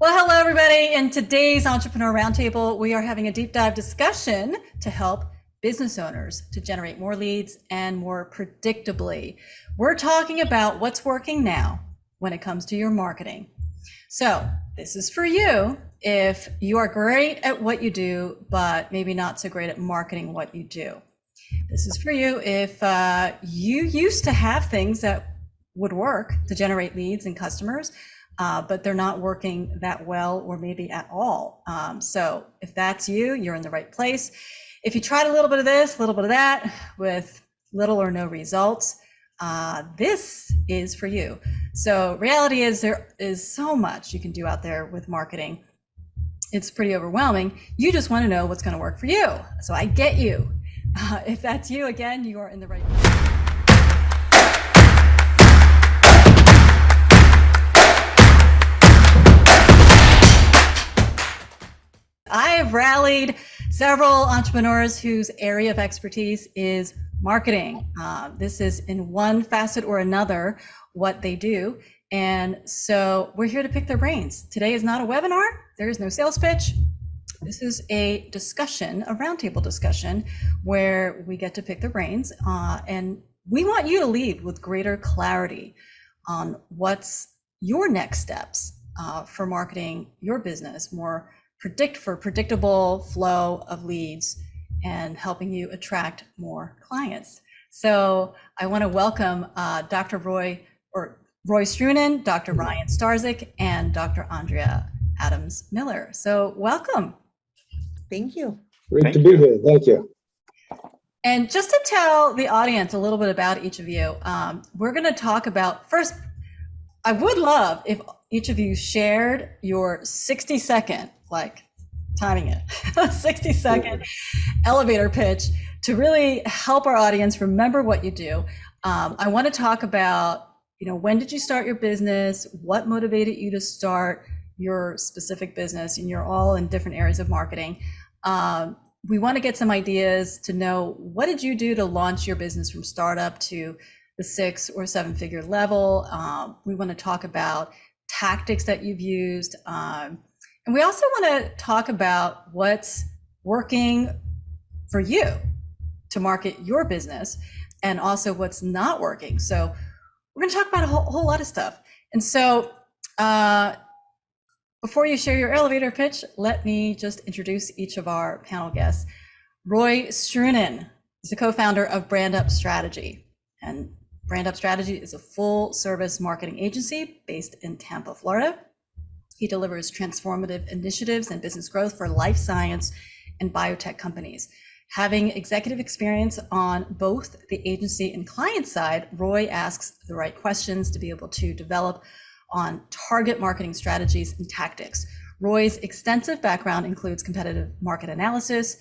Well, hello, everybody. In today's Entrepreneur Roundtable, we are having a deep dive discussion to help business owners to generate more leads and more predictably. We're talking about what's working now when it comes to your marketing. So this is for you if you are great at what you do, but maybe not so great at marketing what you do. This is for you if you used to have things that would work to generate leads and customers, but they're not working that well or maybe at all. So if that's you, you're in the right place. If you tried a little bit of this, a little bit of that with little or no results, this is for you. So reality is there is so much you can do out there with marketing. It's pretty overwhelming. You just want to know what's going to work for you. So I get you. If that's you, again, you are in the right place. I have rallied several entrepreneurs whose area of expertise is marketing. This is in one facet or another what they do. And so we're here to pick their brains. Today is not a webinar. There is no sales pitch. This is a discussion, a roundtable discussion, where we get to pick their brains. And we want you to leave with greater clarity on what's your next steps for marketing your business, more predictable flow of leads and helping you attract more clients. So I want to welcome Dr. Roy Strunin, Dr. Ryan Starzyk, and Dr. Andrea Adams Miller. So welcome. Thank you. Great to be here. Thank you. And just to tell the audience a little bit about each of you, we're going to talk about first. I would love if each of you shared your 60-second, like timing it, 60-second elevator pitch to really help our audience remember what you do. I want to talk about, when did you start your business? What motivated you to start your specific business? And you're all in different areas of marketing. We want to get some ideas to know, what did you do to launch your business from startup to the 6 or 7 figure level? We want to talk about tactics that you've used. And we also want to talk about what's working for you to market your business and also what's not working. So we're going to talk about a whole lot of stuff. And so before you share your elevator pitch, let me just introduce each of our panel guests. Roy Strunin is the co-founder of Brand Up Strategy. And Brand Up Strategy is a full service marketing agency based in Tampa, Florida. He delivers transformative initiatives and business growth for life science and biotech companies. Having executive experience on both the agency and client side, Roy asks the right questions to be able to develop on target marketing strategies and tactics. Roy's extensive background includes competitive market analysis,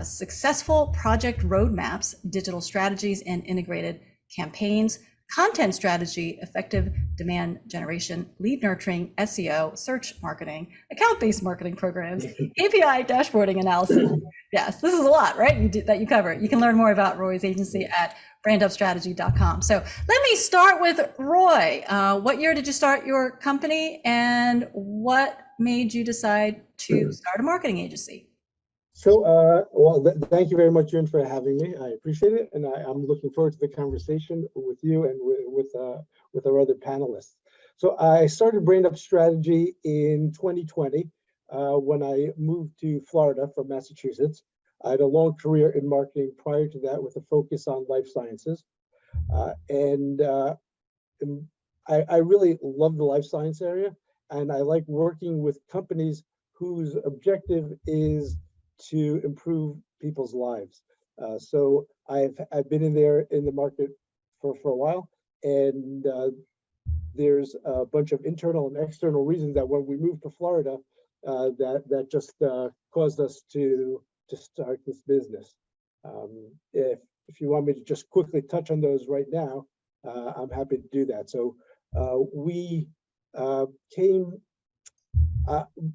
successful project roadmaps, digital strategies and integrated campaigns, content strategy, effective demand generation, lead nurturing, SEO, search marketing, account-based marketing programs, API dashboarding analysis. Yes, this is a lot, right? That you cover. You can learn more about Roy's agency at brandupstrategy.com. So let me start with Roy. What year did you start your company, and what made you decide to start a marketing agency? So, thank you very much, Jen, for having me. I appreciate it, and I'm looking forward to the conversation with you and with our other panelists. So, I started Brand Up Strategy in 2020 when I moved to Florida from Massachusetts. I had a long career in marketing prior to that, with a focus on life sciences, and I really love the life science area, and I like working with companies whose objective is to improve people's lives. So I've been in the market for a while, and there's a bunch of internal and external reasons that when we moved to Florida, that just caused us to start this business. If you want me to just quickly touch on those right now, I'm happy to do that. So we came.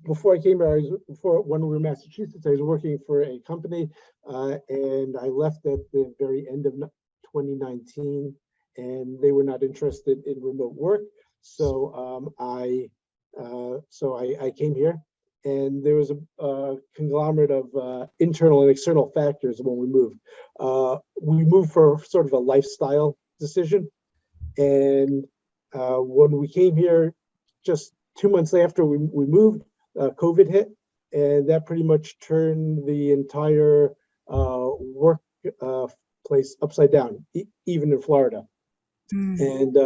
Before I came here, when we were in Massachusetts, I was working for a company, and I left at the very end of 2019, and they were not interested in remote work. So I So I came here, and there was a conglomerate of internal and external factors when we moved. We moved for sort of a lifestyle decision, and when we came here, just 2 months after we moved, COVID hit, and that pretty much turned the entire work place upside down, even in Florida. And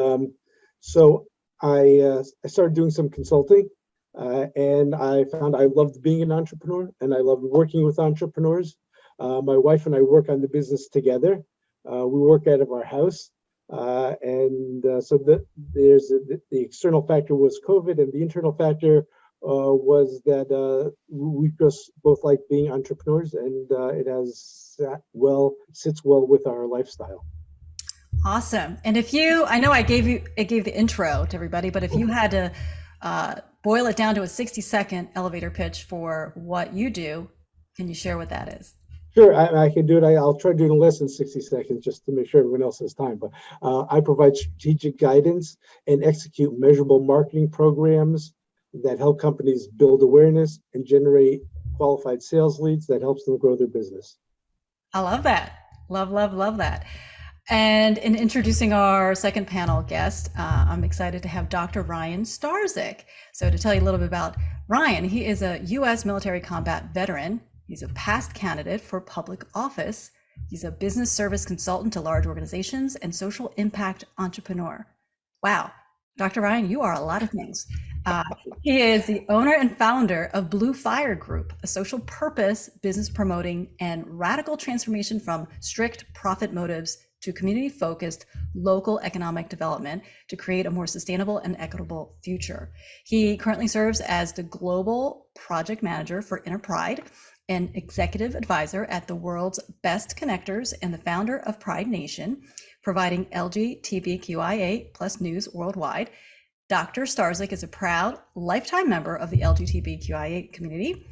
so I started doing some consulting, and I found I loved being an entrepreneur and I loved working with entrepreneurs. My wife and I work on the business together. We work out of our house. So the external factor was COVID, and the internal factor was that we just both like being entrepreneurs, and sits well with our lifestyle. Awesome. And I know I gave the intro to everybody, but if you had to boil it down to a 60-second elevator pitch for what you do, can you share what that is? Sure, I can do it. I'll try to do it in less than 60 seconds just to make sure everyone else has time. But I provide strategic guidance and execute measurable marketing programs that help companies build awareness and generate qualified sales leads that helps them grow their business. I love that. Love, love, love that. And in introducing our second panel guest, I'm excited to have Dr. Ryan Starzyk. So to tell you a little bit about Ryan, he is a U.S. military combat veteran. He's a past candidate for public office. He's a business service consultant to large organizations and social impact entrepreneur. Wow. Dr. Ryan, you are a lot of things. He is the owner and founder of Blue Fire Group, a social purpose business promoting and radical transformation from strict profit motives to community-focused local economic development to create a more sustainable and equitable future. He currently serves as the global project manager for Inner Pride, an executive advisor at the world's best connectors, and the founder of Pride Nation, providing LGBTQIA plus news worldwide. Dr. Starzyk is a proud lifetime member of the LGBTQIA community,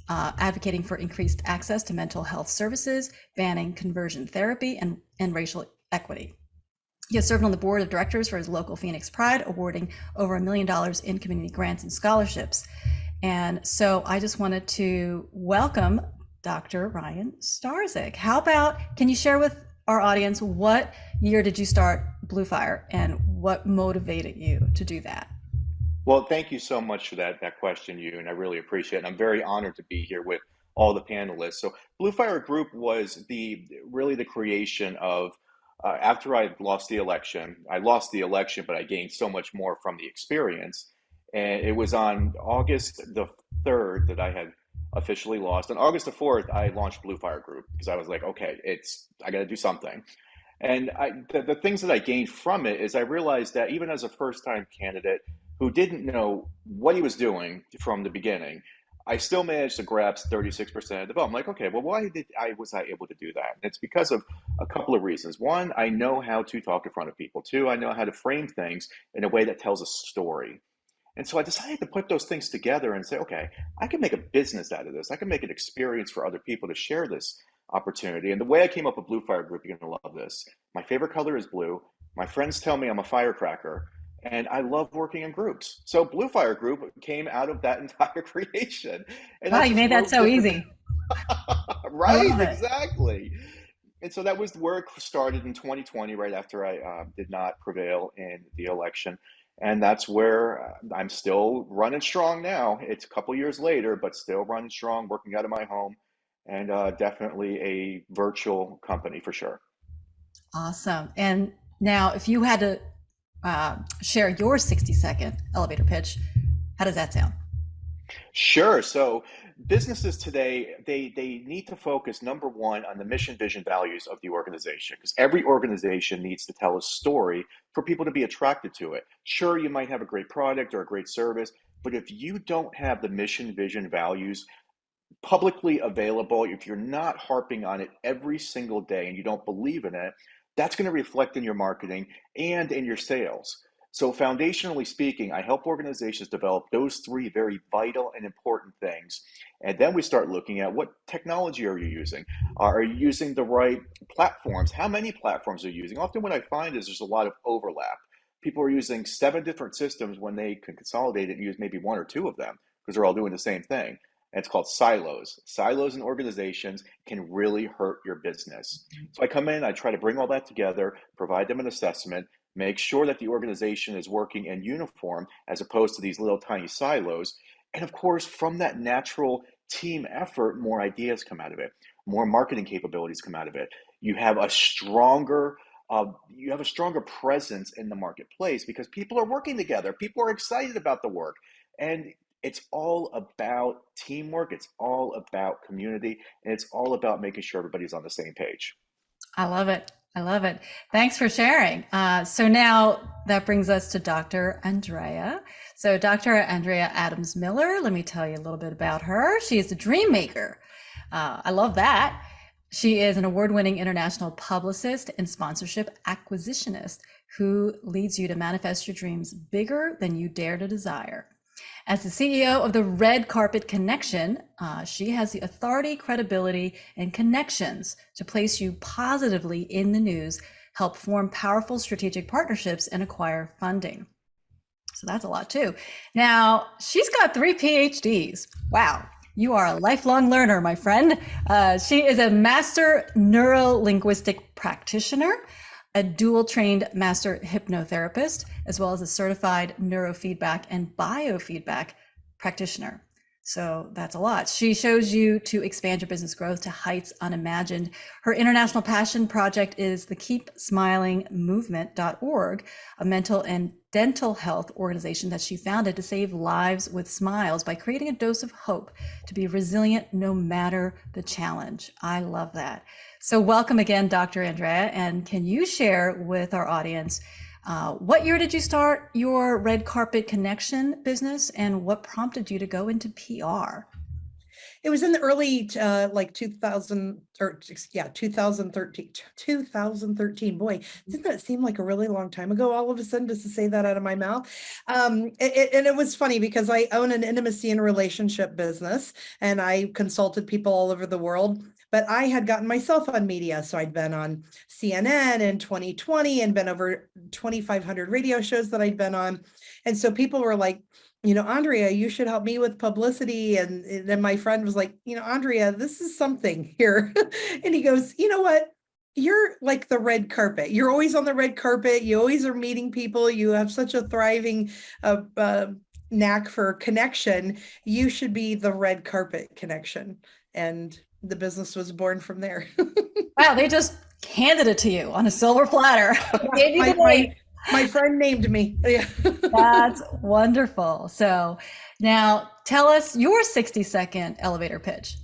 advocating for increased access to mental health services, banning conversion therapy, and racial equity. He has served on the board of directors for his local Phoenix Pride, awarding over $1 million in community grants and scholarships. And so I just wanted to welcome Dr. Ryan Starzyk. Can you share with our audience, what year did you start Blue Fire and what motivated you to do that? Well, thank you so much for that question, and I really appreciate it. I'm very honored to be here with all the panelists. So Blue Fire Group was really the creation of, after I lost the election, but I gained so much more from the experience. And it was on August the 3rd that I had officially lost. On August the 4th, I launched Blue Fire Group because I was like, okay, I got to do something. And the things that I gained from it is I realized that even as a first-time candidate who didn't know what he was doing from the beginning, I still managed to grasp 36% of the vote. I'm like, okay, well, why was I able to do that? And it's because of a couple of reasons. One, I know how to talk in front of people. Two, I know how to frame things in a way that tells a story. And so I decided to put those things together and say, okay, I can make a business out of this. I can make an experience for other people to share this opportunity. And the way I came up with Blue Fire Group, you're going to love this. My favorite color is blue. My friends tell me I'm a firecracker, and I love working in groups. So Blue Fire Group came out of that entire creation. And wow, you made that so easy. Right, exactly. And so that was where it started in 2020, right after I did not prevail in the election. And that's where I'm still running strong now. It's a couple years later, but still running strong, working out of my home, and definitely a virtual company for sure. Awesome. And now, if you had to share your 60-second elevator pitch, how does that sound? Sure. So businesses today, they need to focus, number one, on the mission, vision, values of the organization, because every organization needs to tell a story for people to be attracted to it. Sure, you might have a great product or a great service, but if you don't have the mission, vision, values publicly available, if you're not harping on it every single day and you don't believe in it, that's going to reflect in your marketing and in your sales. So foundationally speaking, I help organizations develop those three very vital and important things. And then we start looking at, what technology are you using? Are you using the right platforms? How many platforms are you using? Often what I find is there's a lot of overlap. people are using 7 different systems when they can consolidate it and use maybe 1 or 2 of them because they're all doing the same thing. And it's called silos. Silos in organizations can really hurt your business. So I come in, I try to bring all that together, provide them an assessment, make sure that the organization is working in uniform as opposed to these little tiny silos. And of course, from that natural team effort, more ideas come out of it, more marketing capabilities come out of it. You have a stronger presence in the marketplace because people are working together. People are excited about the work. And it's all about teamwork. It's all about community. And it's all about making sure everybody's on the same page. I love it. I love it. Thanks for sharing. So now that brings us to Dr. Andrea. So Dr. Andrea Adams Miller, let me tell you a little bit about her. She is a dream maker. I love that. She is an award-winning international publicist and sponsorship acquisitionist who leads you to manifest your dreams bigger than you dare to desire. As the CEO of the Red Carpet Connection, she has the authority, credibility, and connections to place you positively in the news, help form powerful strategic partnerships, and acquire funding. So that's a lot too. Now, she's got 3 PhDs. Wow. You are a lifelong learner, my friend. She is a master neuro-linguistic practitioner, a dual-trained master hypnotherapist, as well as a certified neurofeedback and biofeedback practitioner. So that's a lot. She shows you to expand your business growth to heights unimagined. Her international passion project is the KeepSmilingMovement.org, a mental and dental health organization that she founded to save lives with smiles by creating a dose of hope to be resilient no matter the challenge. I love that. So welcome again, Dr. Andrea. And can you share with our audience, what year did you start your Red Carpet Connection business and what prompted you to go into PR? It was in the early, like 2000, or yeah, 2013. Boy, didn't that seem like a really long time ago all of a sudden, just to say that out of my mouth? And it was funny because I own an intimacy and relationship business and I consulted people all over the world. But I had gotten myself on media. So I'd been on CNN in 2020 and been over 2,500 radio shows that I'd been on. And so people were like, Andrea, you should help me with publicity. And then my friend was like, Andrea, this is something here. And he goes, you know what? You're like the red carpet. You're always on the red carpet. You always are meeting people. You have such a thriving knack for connection. You should be the red carpet connection. And the business was born from there. Wow, they just handed it to you on a silver platter. My friend named me. Yeah. That's wonderful. So now tell us your 60-second elevator pitch.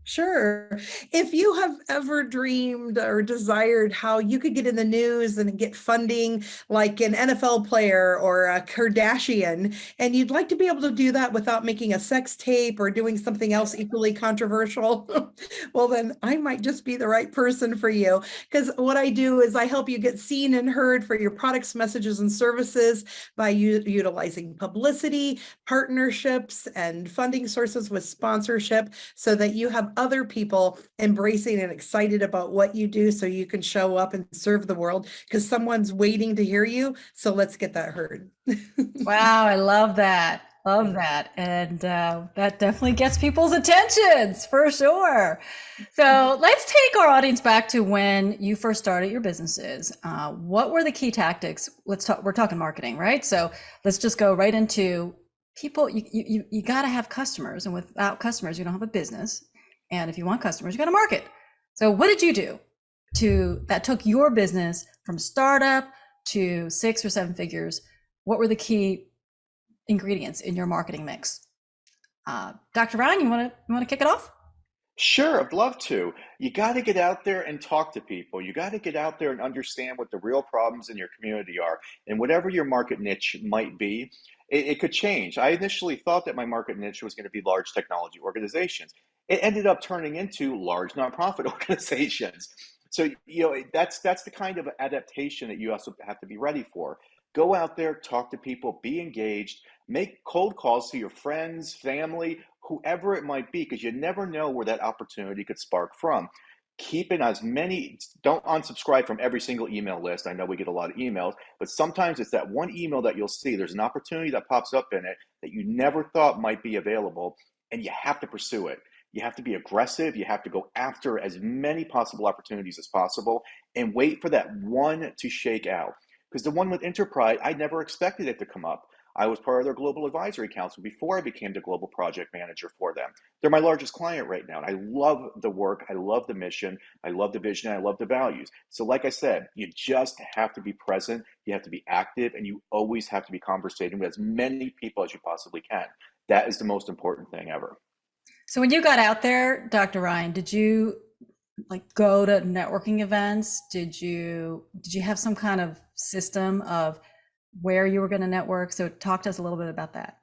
Sure. If you have ever dreamed or desired how you could get in the news and get funding like an NFL player or a Kardashian, and you'd like to be able to do that without making a sex tape or doing something else equally controversial, well, then I might just be the right person for you. Because what I do is I help you get seen and heard for your products, messages, and services by utilizing publicity, partnerships, and funding sources with sponsorship so that you have other people embracing and excited about what you do so you can show up and serve the world because someone's waiting to hear you. So let's get that heard. Wow, I love that. Love that. And that definitely gets people's attentions for sure. So let's take our audience back to when you first started your businesses. What were the key tactics? We're talking marketing, right? So let's just go right into people. You got to have customers, and without customers, you don't have a business. And if you want customers, you got to market. So what did you do that took your business from startup to 6 or 7 figures? What were the key ingredients in your marketing mix? Dr. Ryan, you want to kick it off? Sure, I'd love to. You got to get out there and talk to people. You got to get out there and understand what the real problems in your community are. And whatever your market niche might be, it could change. I initially thought that my market niche was going to be large technology organizations. It ended up turning into large nonprofit organizations. So, that's the kind of adaptation that you also have to be ready for. Go out there, talk to people, be engaged, make cold calls to your friends, family, whoever it might be, because you never know where that opportunity could spark from. keep it as many, don't unsubscribe from every single email list. I know we get a lot of emails, but sometimes it's that one email that you'll see, there's an opportunity that pops up in it that you never thought might be available, and you have to pursue it. You have to be aggressive. You have to go after as many possible opportunities as possible and wait for that one to shake out. Because the one with Enterprise, I never expected it to come up. I was part of their global advisory council before I became the global project manager for them. They're my largest client right now. And I love the work. I love the mission. I love the vision. I love the values. So like I said, you just have to be present. You have to be active, and you always have to be conversating with as many people as you possibly can. That is the most important thing ever. So when you got out there, Dr. Ryan, did you like go to networking events? Did you have some kind of system of where you were going to network? So talk to us a little bit about that.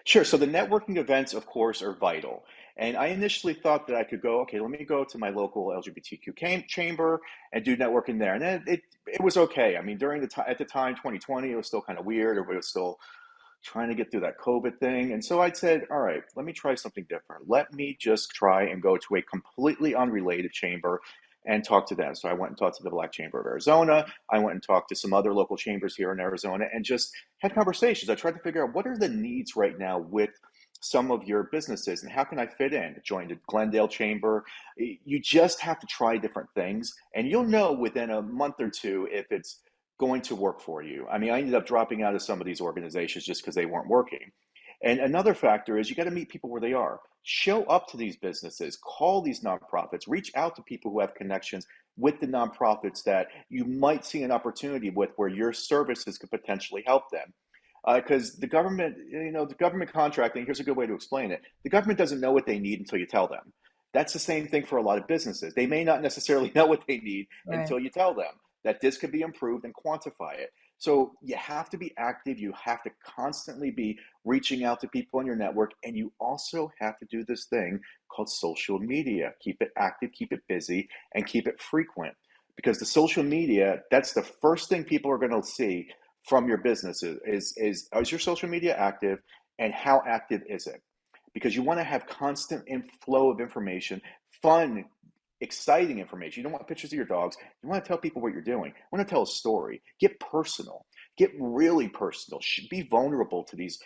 Sure. So the networking events, of course, are vital. And I initially thought that I could go, okay, let me go to my local LGBTQ chamber and do networking there. And then it was okay. I mean, during the time, at the time, 2020, it was still kind of weird. Everybody was still trying to get through that COVID thing. And so I said, all right, let me try something different. Let me just try and go to a completely unrelated chamber and talk to them. So I went and talked to the Black Chamber of Arizona. I went and talked to some other local chambers here in Arizona and just had conversations. I tried to figure out what are the needs right now with some of your businesses and how can I fit in? Join the Glendale Chamber. You just have to try different things and you'll know within a month or two if it's going to work for you. I mean, I ended up dropping out of some of these organizations just because they weren't working. And another factor is you got to meet people where they are. Show up to these businesses, call these nonprofits, reach out to people who have connections with the nonprofits that you might see an opportunity with where your services could potentially help them. Because the government, the government contracting, here's a good way to explain it. The government doesn't know what they need until you tell them. That's the same thing for a lot of businesses. They may not necessarily know what they need until you tell them that this could be improved and quantify it. So you have to be active. You have to constantly be reaching out to people in your network. And you also have to do this thing called social media. Keep it active, keep it busy, and keep it frequent. Because the social media, that's the first thing people are going to see from your business is your social media active and how active is it? Because you want to have constant inflow of information, fun, exciting information. You don't want pictures of your dogs. You want to tell people what you're doing. You want to tell a story. Get personal. Get really personal. Be vulnerable to these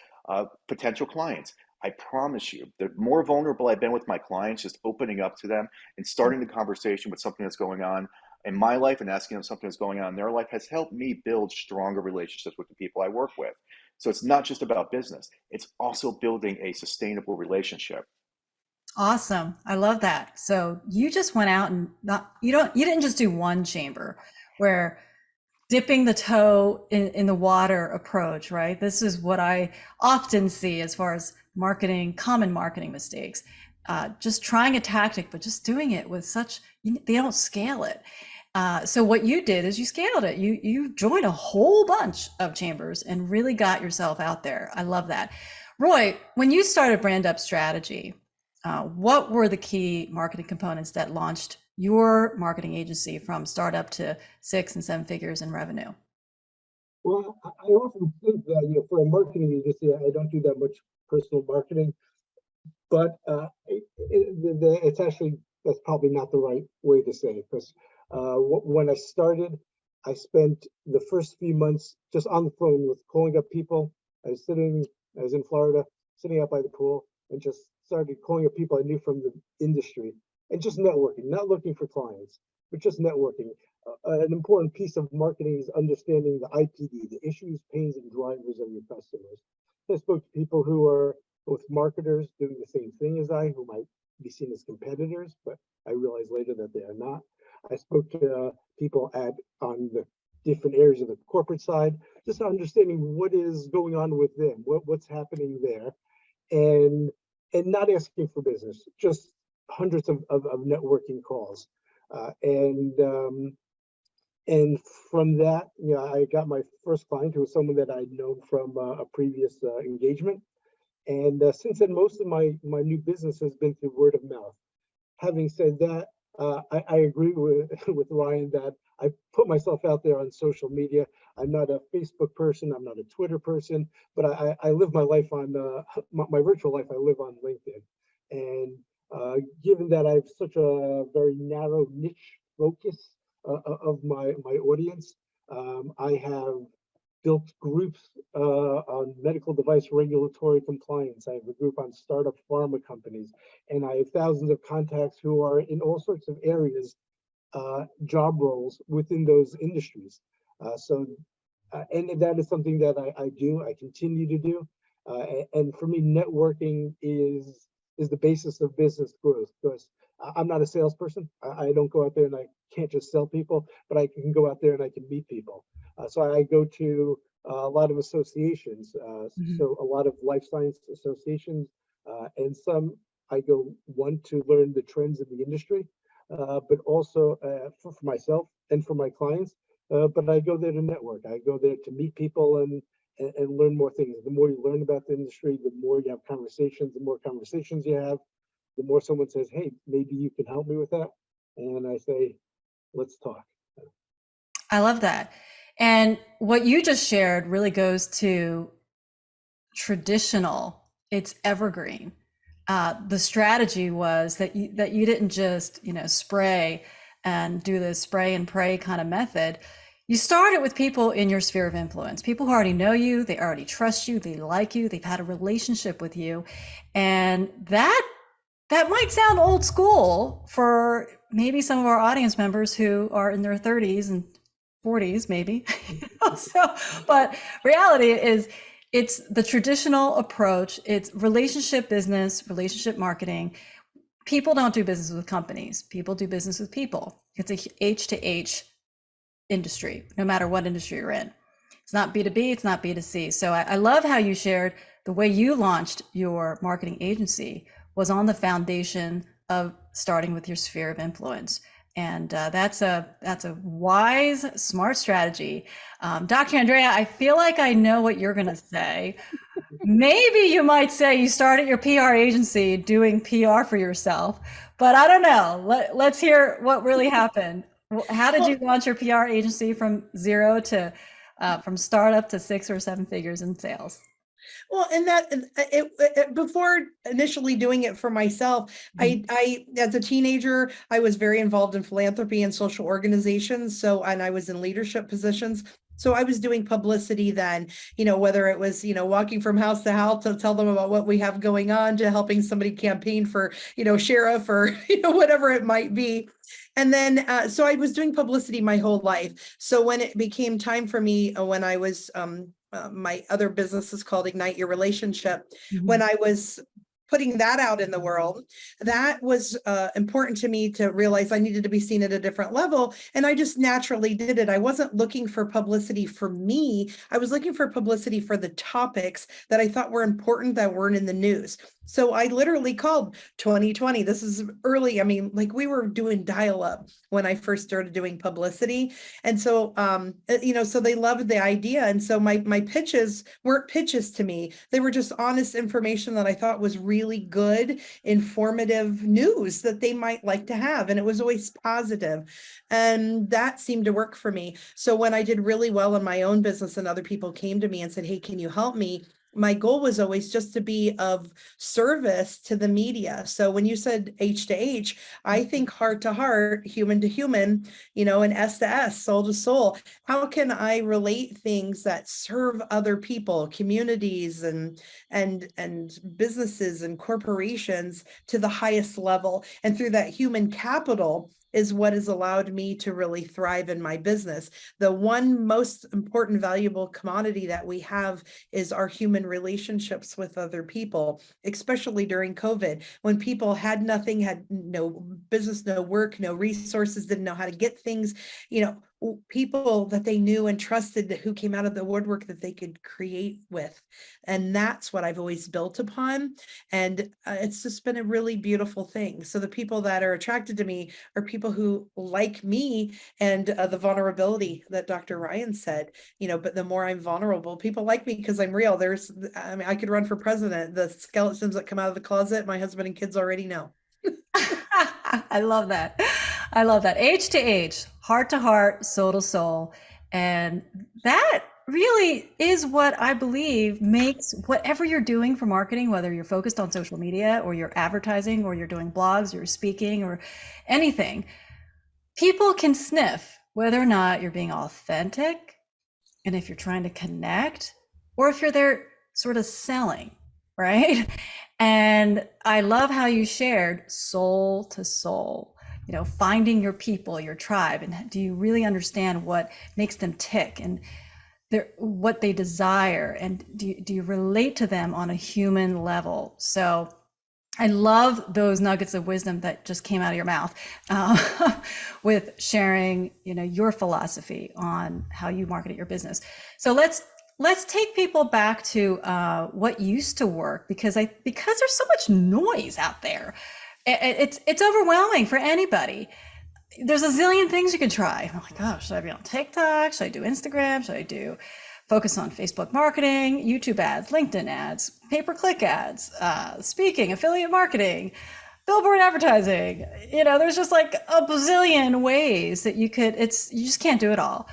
potential clients. I promise you, the more vulnerable I've been with my clients, just opening up to them and starting the conversation with something that's going on in my life and asking them something that's going on in their life has helped me build stronger relationships with the people I work with. So it's not just about business. It's also building a sustainable relationship. Awesome. I love that. So you just went out and you didn't just do one chamber where dipping the toe in the water approach, right? This is what I often see as far as common marketing mistakes. Just trying a tactic, but just doing it with they don't scale it. So what you did is you scaled it. You joined a whole bunch of chambers and really got yourself out there. I love that. Roy, when you started Brand Up Strategy, what were the key marketing components that launched your marketing agency from startup to 6 and 7 figures in revenue? Well, I often think that, for a marketing agency, I don't do that much personal marketing, but it's actually, that's probably not the right way to say it, because when I started, I spent the first few months just on the phone with calling up people. I was in Florida, sitting out by the pool, and just started calling up people I knew from the industry and just networking, not looking for clients, but just networking. An important piece of marketing is understanding the IPD, the issues, pains, and drivers of your customers. I spoke to people who are both marketers doing the same thing as I, who might be seen as competitors, but I realized later that they are not. I spoke to people on the different areas of the corporate side, just understanding what is going on with them, what's happening there, and not asking for business, just hundreds of networking calls. And from that, I got my first client, who was someone that I'd known from a previous engagement. And since then, most of my new business has been through word of mouth. Having said that, I agree with Ryan that I put myself out there on social media. I'm not a Facebook person. I'm not a Twitter person, but I live my life on my virtual life. I live on LinkedIn, and given given that I have such a very narrow niche focus of my audience, I have built groups on medical device regulatory compliance. I have a group on startup pharma companies, and I have thousands of contacts who are in all sorts of areas, job roles within those industries. And that is something that I do, I continue to do. And for me, networking is the basis of business growth, because I'm not a salesperson. I don't go out there and I can't just sell people, but I can go out there and I can meet people. So I go to a lot of associations, so a lot of life science associations, and some I go, one, to learn the trends in the industry, but also for myself and for my clients. But I go there to network. I go there to meet people and learn more things. The more you learn about the industry, the more you have conversations. The more conversations you have, the more someone says, "Hey, maybe you can help me with that." And I say, "Let's talk." I love that. And what you just shared really goes to traditional, it's evergreen. The strategy was that you didn't just, spray and do the spray and pray kind of method. You started with people in your sphere of influence, people who already know you, they already trust you, they like you, they've had a relationship with you. And that might sound old school for maybe some of our audience members who are in their 30s and 40s, maybe. But reality is, it's the traditional approach. It's relationship business, relationship marketing. People don't do business with companies. People do business with people. It's a H to H industry, no matter what industry you're in. It's not B2B, it's not B2C. So I love how you shared the way you launched your marketing agency was on the foundation of starting with your sphere of influence. And that's a wise, smart strategy. Dr. Andrea, I feel like I know what you're going to say. Maybe you might say you started your PR agency doing PR for yourself, but I don't know. Let's hear what really happened. How did you launch your PR agency from zero to from startup to 6 or 7 figures in sales? Well, and before initially doing it for myself, I as a teenager, I was very involved in philanthropy and social organizations. And I was in leadership positions. So I was doing publicity then, whether it was, walking from house to house to tell them about what we have going on, to helping somebody campaign for, sheriff, or, whatever it might be. And then, so I was doing publicity my whole life. So when it became time for me, when I was, my other business is called Ignite Your Relationship. When I was putting that out in the world, that was important to me to realize I needed to be seen at a different level. And I just naturally did it. I wasn't looking for publicity for me. I was looking for publicity for the topics that I thought were important that weren't in the news. So I literally called 2020. This is early. I mean, like, we were doing dial-up when I first started doing publicity. And so, so they loved the idea. And so my pitches weren't pitches to me. They were just honest information that I thought was really good, informative news that they might like to have. And it was always positive. And that seemed to work for me. So when I did really well in my own business and other people came to me and said, "Hey, can you help me?" my goal was always just to be of service to the media. So when you said H to H, I think heart to heart, human to human, and S to S, soul to soul. How can I relate things that serve other people, communities, and businesses and corporations to the highest level? And through that human capital is what has allowed me to really thrive in my business. The one most important, valuable commodity that we have is our human relationships with other people, especially during COVID, when people had nothing, had no business, no work, no resources, didn't know how to get things, people that they knew and trusted who came out of the woodwork that they could create with. And that's what I've always built upon. And it's just been a really beautiful thing. So the people that are attracted to me are people who like me, and the vulnerability that Dr. Ryan said, but the more I'm vulnerable, people like me because I'm real. I could run for president. The skeletons that come out of the closet, my husband and kids already know. I love that. I love that. H to H, heart to heart, soul to soul. And that really is what I believe makes whatever you're doing for marketing, whether you're focused on social media or you're advertising or you're doing blogs or you're speaking or anything, people can sniff whether or not you're being authentic and if you're trying to connect or if you're there sort of selling, right? And I love how you shared soul to soul, finding your people, your tribe, and do you really understand what makes them tick and what they desire, and do you relate to them on a human level? So I love those nuggets of wisdom that just came out of your mouth with sharing, your philosophy on how you market your business. So let's take people back to what used to work, because there's so much noise out there. It's overwhelming for anybody. There's a zillion things you can try. I'm like, oh, should I be on TikTok? Should I do Instagram? Should I focus on Facebook marketing, YouTube ads, LinkedIn ads, pay-per-click ads, speaking, affiliate marketing, billboard advertising? There's just like a bazillion ways that you just can't do it all.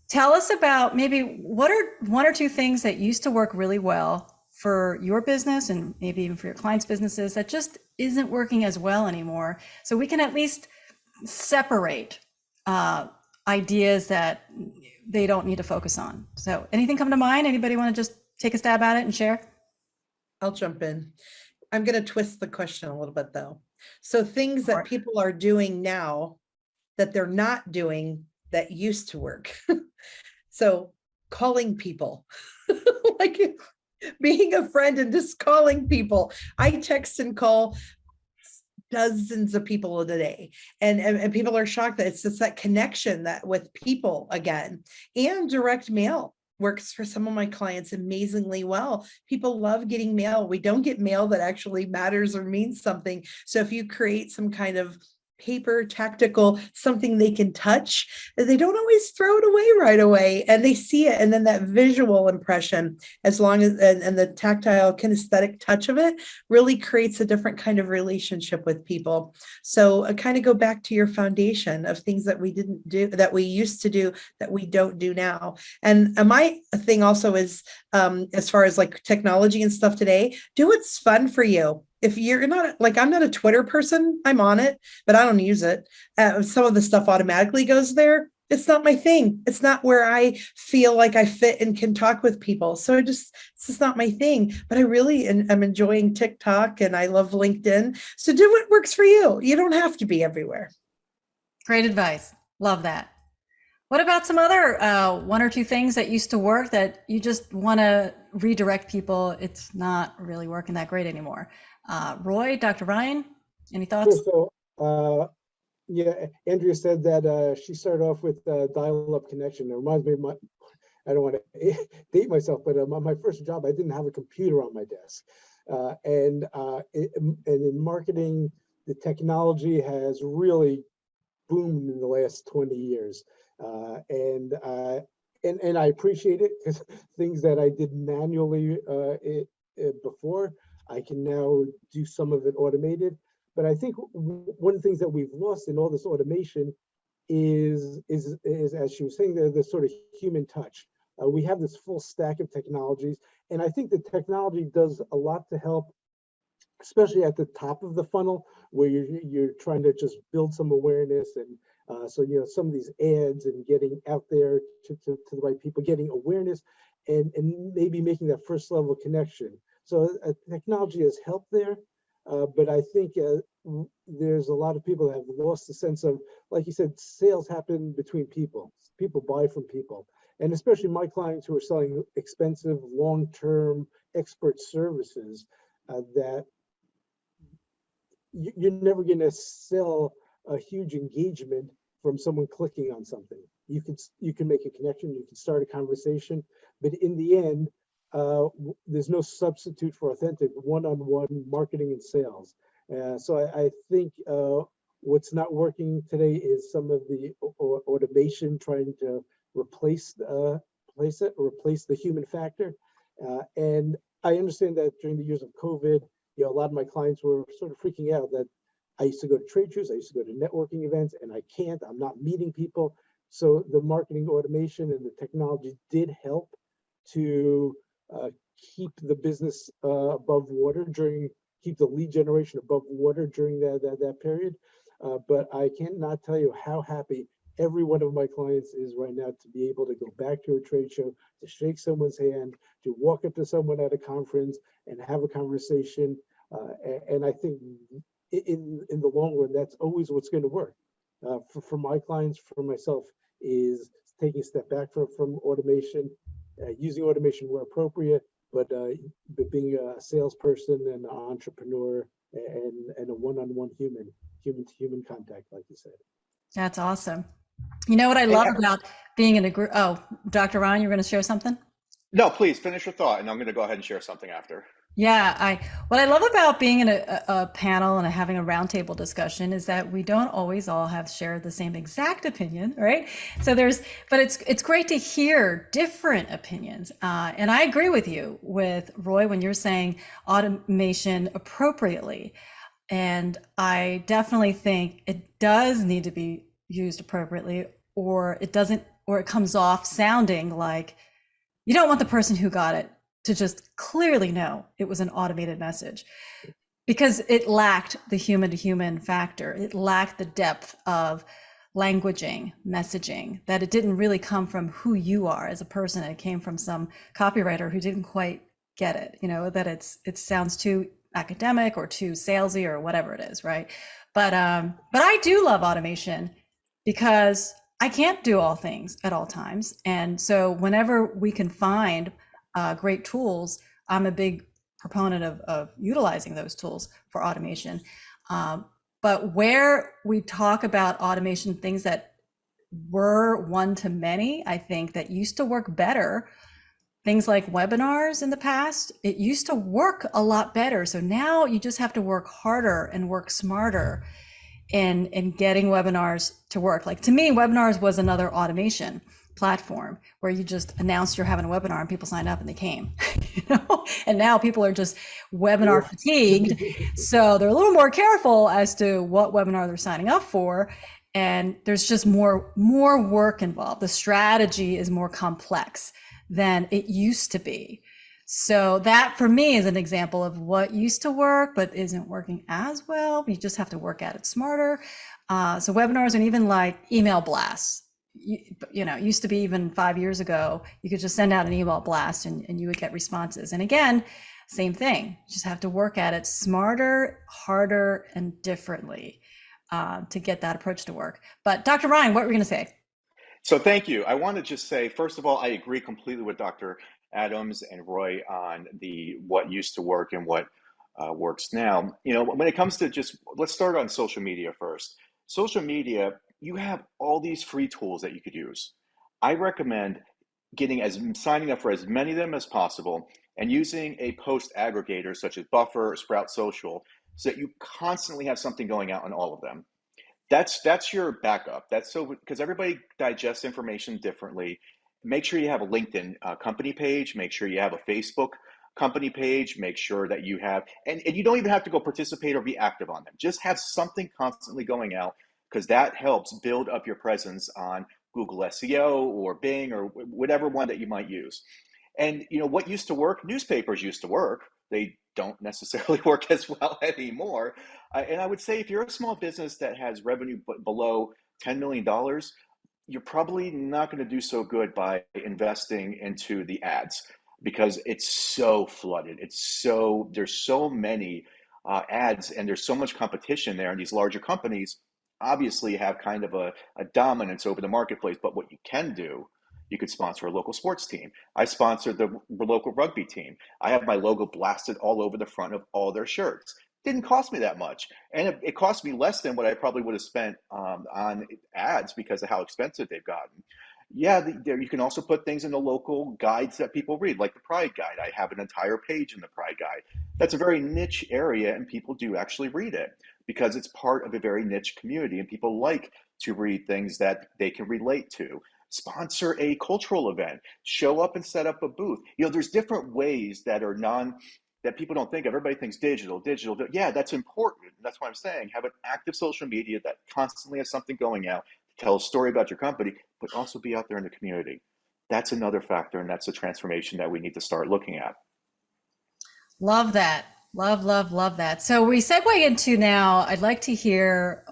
Tell us about maybe what are one or two things that used to work really well for your business and maybe even for your clients' businesses that just isn't working as well anymore, so we can at least separate ideas that they don't need to focus on. So anything come to mind? Anybody want to just take a stab at it and share? I'll jump in. I'm going to twist the question a little bit though. So things that people are doing now that they're not doing that used to work. So calling people, like being a friend and just calling people. I text and call dozens of people a day, and people are shocked that it's just that connection that with people again. And direct mail works for some of my clients amazingly well. People love getting mail. We don't get mail that actually matters or means something. So if you create some kind of paper, tactical, something they can touch, they don't always throw it away right away, and they see it. And then that visual impression, as long as, and the tactile kinesthetic touch of it really creates a different kind of relationship with people. So I kind of go back to your foundation of things that we didn't do, that we used to do, that we don't do now. And my thing also is, as far as like technology and stuff today, do what's fun for you. If you're not, like, I'm not a Twitter person, I'm on it, but I don't use it. Some of the stuff automatically goes there. It's not my thing. It's not where I feel like I fit and can talk with people. So it's just not my thing, but I really am enjoying TikTok and I love LinkedIn. So do what works for you. You don't have to be everywhere. Great advice. Love that. What about some other one or two things that used to work that you just want to redirect people? It's not really working that great anymore. Roy, Dr. Ryan, any thoughts? Sure. So, yeah, Andrea said that she started off with dial-up connection. It reminds me of I don't want to date myself, but my first job, I didn't have a computer on my desk. And in marketing, the technology has really boomed in the last 20 years. And I appreciate it, because things that I did manually before, I can now do some of it automated. But I think one of the things that we've lost in all this automation is as she was saying, the sort of human touch. We have this full stack of technologies, and I think the technology does a lot to help, especially at the top of the funnel, where you're trying to just build some awareness. And so, some of these ads and getting out there to the right people, getting awareness, and maybe making that first level connection. So technology has helped there, but I think there's a lot of people that have lost the sense of, like you said, sales happen between people. People buy from people. And especially my clients who are selling expensive, long-term expert services, that you're never going to sell a huge engagement from someone clicking on something. You can make a connection, you can start a conversation, but in the end, there's no substitute for authentic one-on-one marketing and sales. So I think what's not working today is some of the automation trying to replace the human factor. And I understand that during the years of COVID, a lot of my clients were sort of freaking out that I used to go to trade shows, I used to go to networking events, and I'm not meeting people. So the marketing automation and the technology did help to keep the business above water keep the lead generation above water during that period. But I cannot tell you how happy every one of my clients is right now to be able to go back to a trade show, to shake someone's hand, to walk up to someone at a conference and have a conversation. And I think in the long run, that's always what's going to work. For my clients, for myself, is taking a step back from automation, using automation where appropriate, but being a salesperson and an entrepreneur and a one-on-one human-to-human contact, like you said. That's awesome. You know what I love about being in a group? Oh, Dr. Ryan, you're going to share something? No, please finish your thought, and I'm going to go ahead and share something after. Yeah, what I love about being in a panel and having a roundtable discussion is that we don't always all have shared the same exact opinion, right? So but it's great to hear different opinions. And I agree with you, with Roy, when you're saying automation appropriately. And I definitely think it does need to be used appropriately, or it doesn't, or it comes off sounding like you don't want the person who got it to just clearly know it was an automated message, because it lacked the human-to-human factor. It lacked the depth of languaging, messaging, that it didn't really come from who you are as a person. It came from some copywriter who didn't quite get it, that it sounds too academic or too salesy or whatever it is, right? But I do love automation because I can't do all things at all times. And so whenever we can find great tools, I'm a big proponent of utilizing those tools for automation. But where we talk about automation, things that were one-to-many, I think that used to work better, things like webinars in the past, it used to work a lot better. So now you just have to work harder and work smarter in getting webinars to work. Like, to me, webinars was another automation platform where you just announced you're having a webinar and people signed up and they came. And now people are just webinar fatigued, so they're a little more careful as to what webinar they're signing up for, and there's just more work involved. The strategy is more complex than it used to be. So that, for me, is an example of what used to work but isn't working as well. You just have to work at it smarter. So webinars, and even like email blasts, used to be, even 5 years ago, you could just send out an email blast and you would get responses. And again, same thing, you just have to work at it smarter, harder, and differently to get that approach to work. But Dr. Ryan, what were we going to say? So thank you. I want to just say, first of all, I agree completely with Dr. Adams and Roy on what used to work and what works now. When it comes to let's start on social media first. Social media, you have all these free tools that you could use. I recommend signing up for as many of them as possible and using a post aggregator such as Buffer or Sprout Social, so that you constantly have something going out on all of them. That's your backup. That's so, because everybody digests information differently. Make sure you have a LinkedIn company page. Make sure you have a Facebook company page. Make sure that you have, and you don't even have to go participate or be active on them. Just have something constantly going out, because that helps build up your presence on Google SEO or Bing or whatever one that you might use. And what used to work? Newspapers used to work. They don't necessarily work as well anymore. And I would say, if you're a small business that has revenue below $10 million, you're probably not going to do so good by investing into the ads, because it's so flooded. There's so many ads, and there's so much competition there. And these larger companies obviously have kind of a dominance over the marketplace. But what you can do, you could sponsor a local sports team. I sponsored the local rugby team. I have my logo blasted all over the front of all their shirts. Didn't cost me that much. And it cost me less than what I probably would have spent on ads, because of how expensive they've gotten. Yeah, you can also put things in the local guides that people read, like the Pride Guide. I have an entire page in the Pride Guide. That's a very niche area, and people do actually read it because it's part of a very niche community, and people like to read things that they can relate to. Sponsor a cultural event, show up and set up a booth. There's different ways that are that people don't think of. Everybody thinks digital. Yeah, that's important. That's why I'm saying have an active social media that constantly has something going out tell a story about your company, but also be out there in the community. That's another factor, and that's a transformation that we need to start looking at. Love that. Love, love, love that. So we segue into now, I'd like to hear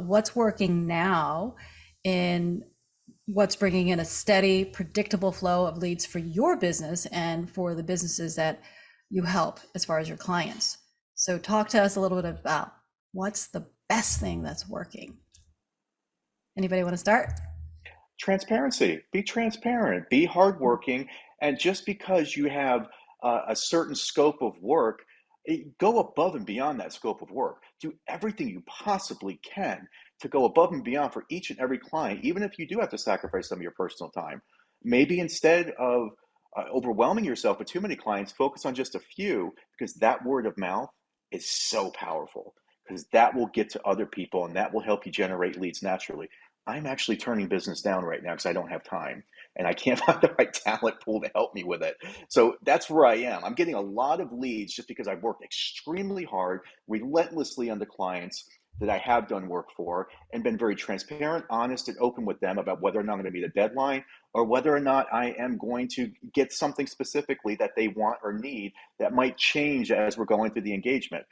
what's working now in what's bringing in a steady, predictable flow of leads for your business and for the businesses that you help as far as your clients. So talk to us a little bit about what's the best thing that's working. Anybody want to start? Transparency. Be transparent. Be hardworking. And just because you have a certain scope of work, go above and beyond that scope of work. Do everything you possibly can to go above and beyond for each and every client, even if you do have to sacrifice some of your personal time. Maybe instead of overwhelming yourself with too many clients, focus on just a few, because that word of mouth is so powerful, because that will get to other people and that will help you generate leads naturally. I'm actually turning business down right now because I don't have time and I can't find the right talent pool to help me with it. So that's where I am. I'm getting a lot of leads just because I've worked extremely hard, relentlessly on the clients that I have done work for, and been very transparent, honest, and open with them about whether or not I'm going to meet a deadline, or whether or not I am going to get something specifically that they want or need that might change as we're going through the engagement.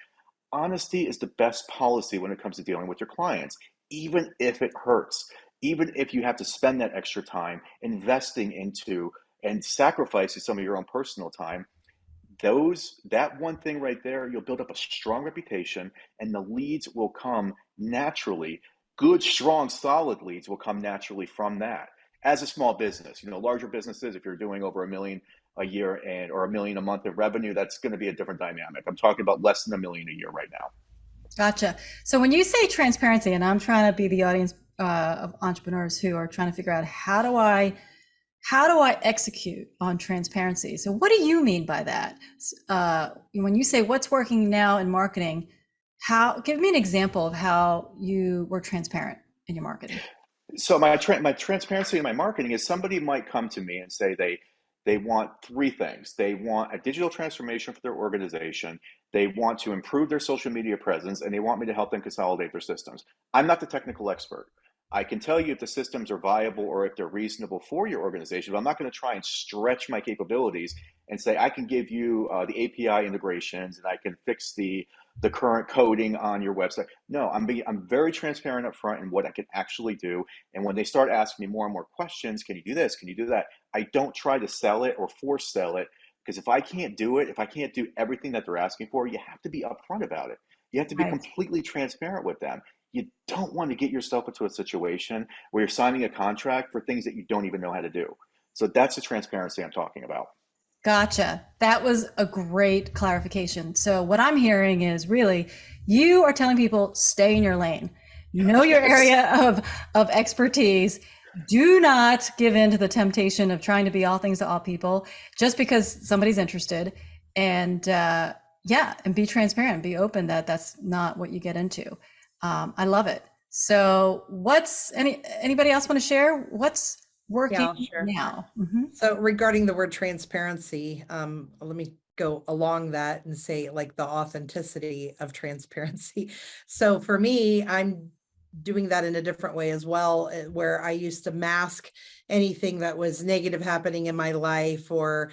Honesty is the best policy when it comes to dealing with your clients, even if it hurts, even if you have to spend that extra time investing into and sacrificing some of your own personal time. That one thing right there, you'll build up a strong reputation, and the leads will come naturally. Good, strong, solid leads will come naturally from that. As a small business, larger businesses, if you're doing over $1 million a year or $1 million a month of revenue, that's going to be a different dynamic. I'm talking about less than $1 million a year right now. Gotcha. So when you say transparency, and I'm trying to be the audience of entrepreneurs who are trying to figure out how do I execute on transparency? So what do you mean by that? When you say what's working now in marketing, give me an example of how you were transparent in your marketing. So my transparency in my marketing is, somebody might come to me and say they want three things. They want a digital transformation for their organization. They want to improve their social media presence, and they want me to help them consolidate their systems. I'm not the technical expert. I can tell you if the systems are viable or if they're reasonable for your organization, but I'm not going to try and stretch my capabilities and say I can give you the API integrations and I can fix the current coding on your website. No, I'm very transparent up front in what I can actually do. And when they start asking me more and more questions, can you do this? Can you do that? I don't try to sell it or force sell it, because if I can't do it, if I can't do everything that they're asking for, you have to be upfront about it. You have to be Right. completely transparent with them. You don't want to get yourself into a situation where you're signing a contract for things that you don't even know how to do. So that's the transparency I'm talking about. Gotcha. That was a great clarification. So what I'm hearing is really you are telling people stay in your lane. Know your area of expertise. Do not give in to the temptation of trying to be all things to all people just because somebody's interested. And and be transparent, be open that that's not what you get into. I love it. So anybody else want to share what's working now? Mm-hmm. So regarding the word transparency, let me go along that and say like the authenticity of transparency. So for me, I'm doing that in a different way as well, where I used to mask anything that was negative happening in my life or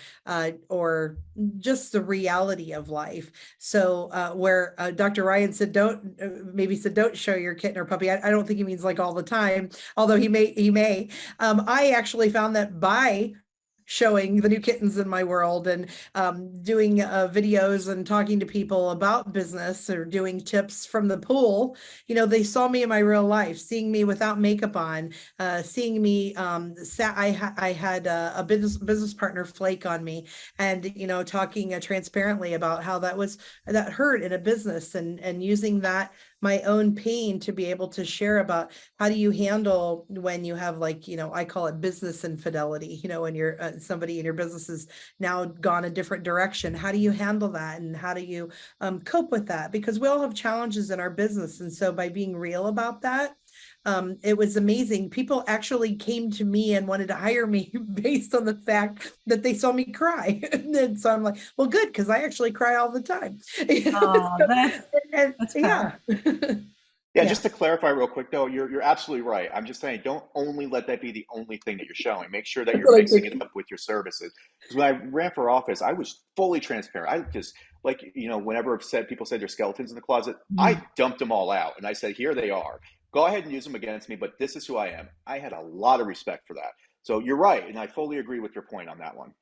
just the reality of life. So where Dr. Ryan said, don't show your kitten or puppy. I don't think he means like all the time, although he may. I actually found that by showing the new kittens in my world and doing videos and talking to people about business or doing tips from the pool, they saw me in my real life, seeing me without makeup on, seeing me, I had a business partner flake on me and, talking transparently about how that hurt in a business and using that my own pain to be able to share about how do you handle when you have I call it business infidelity, when you're somebody in your business has now gone a different direction. How do you handle that? And how do you cope with that? Because we all have challenges in our business. And so by being real about that, it was amazing. People actually came to me and wanted to hire me based on the fact that they saw me cry. And so I'm like, well, good, because I actually cry all the time. Oh, that's yeah. Yeah, Yeah. just to clarify real quick though, you're absolutely right. I'm just saying, don't only let that be the only thing that you're showing. Make sure that That's you're what I mixing it think. up with your services. Because when I ran for office, I was fully transparent. I just like, whenever people said their skeletons in the closet, I dumped them all out and I said, here they are. Go ahead and use them against me, but this is who I am. I had a lot of respect for that. So you're right, and I fully agree with your point on that one.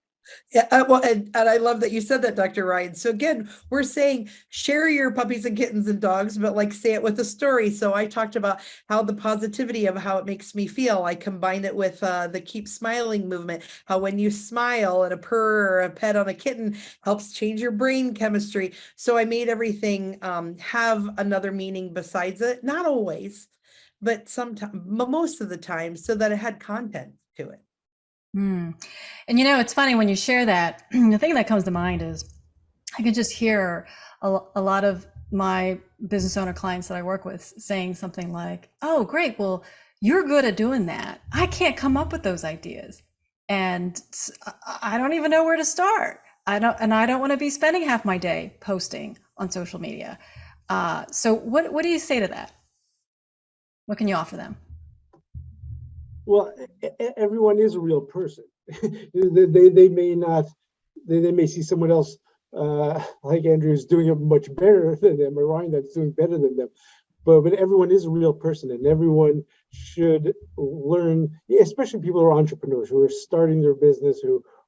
Yeah, well, and I love that you said that, Dr. Ryan. So again, we're saying share your puppies and kittens and dogs, but like say it with a story. So I talked about how the positivity of how it makes me feel. I combine it with the keep smiling movement. How when you smile and a purr or a pet on a kitten helps change your brain chemistry. So I made everything have another meaning besides it. Not always, but sometimes, most of the time, so that it had content to it. And it's funny when you share that, the thing that comes to mind is I can just hear a lot of my business owner clients that I work with saying something like, oh, great, well, you're good at doing that. I can't come up with those ideas. And I don't even know where to start. I don't want to be spending half my day posting on social media. So what do you say to that? What can you offer them? Well, everyone is a real person. They may not, they may see someone else like Andrew is doing it much better than them, or Ryan that's doing better than them. But everyone is a real person, and everyone should learn, especially people who are entrepreneurs, who are starting their business,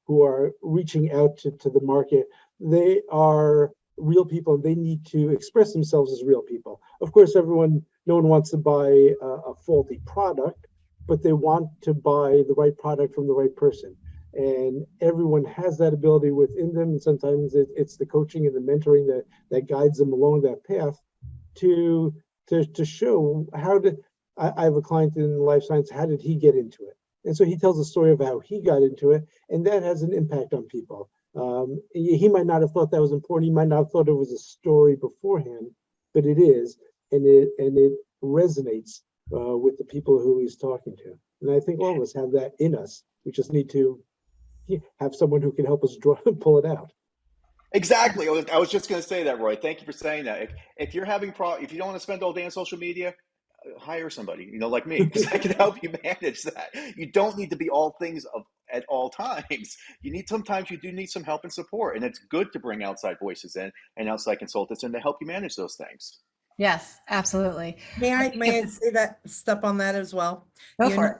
who are reaching out to the market. They are real people, and they need to express themselves as real people. Of course, no one wants to buy a faulty product, but they want to buy the right product from the right person. And everyone has that ability within them. And sometimes it's the coaching and the mentoring that guides them along that path to show I have a client in life science, how did he get into it? And so he tells a story of how he got into it, and that has an impact on people. He might not have thought that was important. He might not have thought it was a story beforehand, but it is, and it resonates with the people who he's talking to. And I think all of us have that in us. We just need to have someone who can help us pull it out. Exactly. I was just going to say that, Roy. Thank you for saying that. If you're having if you don't want to spend all day on social media, hire somebody, like me, because I can help you manage that. You don't need to be all things at all times. Sometimes you do need some help and support, and it's good to bring outside voices in and outside consultants in to help you manage those things. Yes, absolutely. May I say that, step on that as well? Go for it.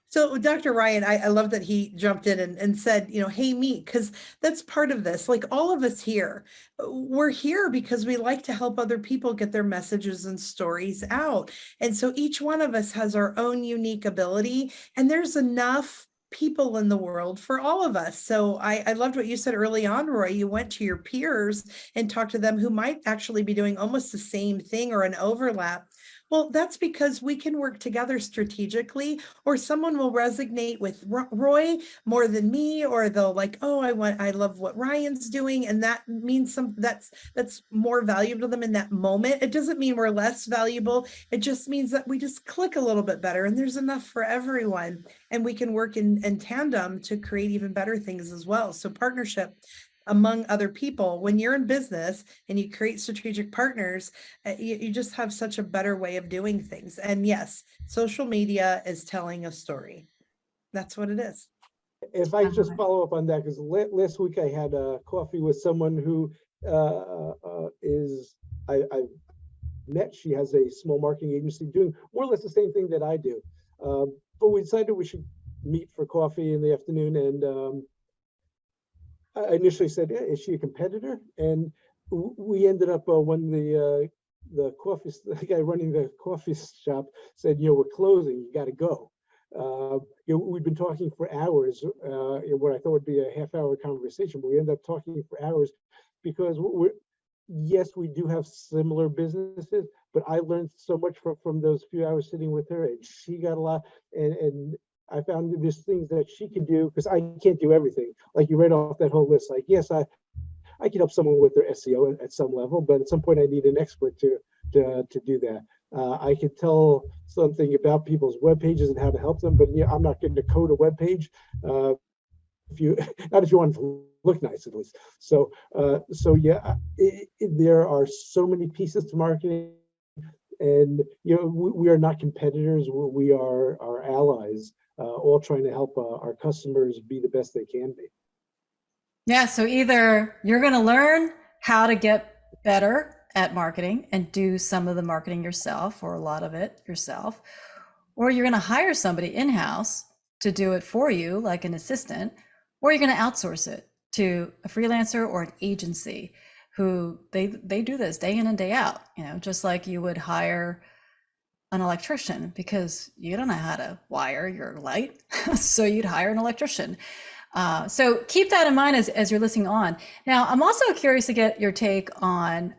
So Dr. Ryan, I love that he jumped in and said, hey, me, because that's part of this. Like all of us here, we're here because we like to help other people get their messages and stories out. And so each one of us has our own unique ability, and there's enough people in the world for all of us. So I loved what you said early on, Roy. You went to your peers and talked to them who might actually be doing almost the same thing or an overlap. Well, that's because we can work together strategically, or someone will resonate with Roy more than me, or they'll like, oh, I love what Ryan's doing. And that means that's more valuable to them in that moment. It doesn't mean we're less valuable. It just means that we just click a little bit better, and there's enough for everyone. And we can work in tandem to create even better things as well. So partnership among other people, when you're in business and you create strategic partners, you just have such a better way of doing things. And yes, social media is telling a story. That's what it is. If I just follow up on that, because last week I had a coffee with someone who I've met. She has a small marketing agency doing more or less the same thing that I do. But we decided we should meet for coffee in the afternoon, and I initially said, yeah, is she a competitor? And we ended up when the guy running the coffee shop said, we're closing, you got to go. We've been talking for hours, what I thought would be a half-hour conversation, but we ended up talking for hours because yes, we do have similar businesses, but I learned so much from those few hours sitting with her, and she got a lot, and I found there's things that she can do, because I can't do everything. Like you read off that whole list, like, yes, I can help someone with their SEO at some level, but at some point I need an expert to do that. I could tell something about people's web pages and how to help them, but I'm not going to code a web page. Not if you want to look nice, at least. So yeah, there are so many pieces to marketing. And we are not competitors. We are our allies, all trying to help our customers be the best they can be. Yeah, so either you're going to learn how to get better at marketing and do some of the marketing yourself, or a lot of it yourself, or you're going to hire somebody in-house to do it for you, like an assistant, or you're going to outsource it to a freelancer or an agency who they do this day in and day out, just like you would hire an electrician, because you don't know how to wire your light. So you'd hire an electrician. So keep that in mind as you're listening on. Now, I'm also curious to get your take on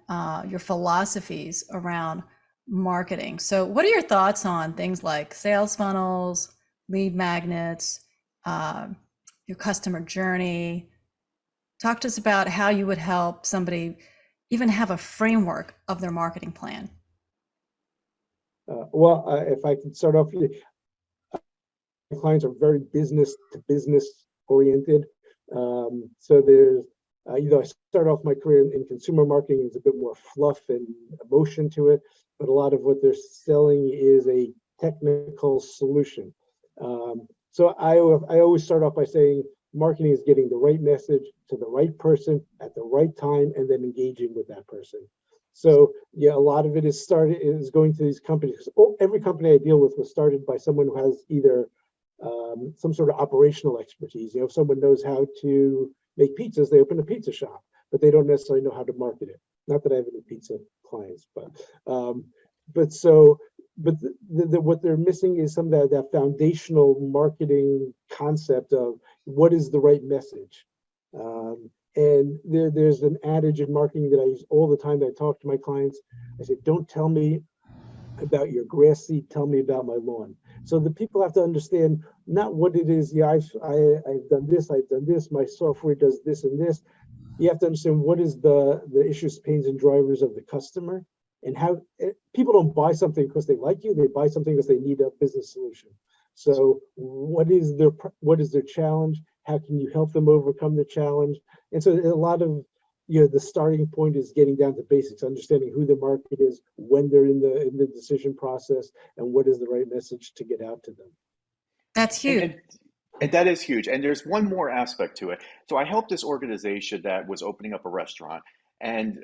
your philosophies around marketing. So what are your thoughts on things like sales funnels, lead magnets, your customer journey? Talk to us about how you would help somebody even have a framework of their marketing plan. If I can start off, my clients are very business to business oriented. So there's, I started off my career in consumer marketing. There's a bit more fluff and emotion to it, but a lot of what they're selling is a technical solution. So I always start off by saying marketing is getting the right message to the right person at the right time, and then engaging with that person. So yeah, a lot of it is going to these companies. Every company I deal with was started by someone who has either some sort of operational expertise. If someone knows how to make pizzas, they open a pizza shop, but they don't necessarily know how to market it. Not that I have any pizza clients, but what they're missing is some of that foundational marketing concept of what is the right message. And there's an adage in marketing that I use all the time that I talk to my clients. I say, don't tell me about your grass seed, tell me about my lawn. So the people have to understand not what it is. Yeah, I've done this, my software does this and this. You have to understand what is the issues, pains, and drivers of the customer, and how people don't buy something because they like you. They buy something because they need a business solution. So what is their challenge? How can you help them overcome the challenge? And so a lot of the starting point is getting down to basics, understanding who the market is, when they're in the decision process, and what is the right message to get out to them. That's huge. And that is huge. And there's one more aspect to it. So I helped this organization that was opening up a restaurant, and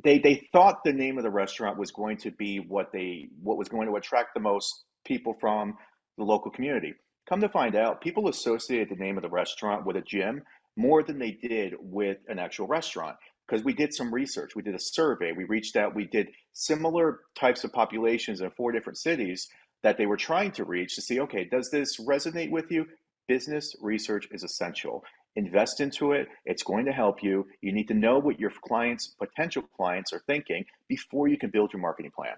they thought the name of the restaurant was going to be what was going to attract the most people from the local community. Come to find out, people associated the name of the restaurant with a gym more than they did with an actual restaurant, because we did some research. We did a survey. We reached out. We did similar types of populations in 4 different cities that they were trying to reach to see, okay, does this resonate with you? Business research is essential. Invest into it. It's going to help you. You need to know what your potential clients are thinking before you can build your marketing plan.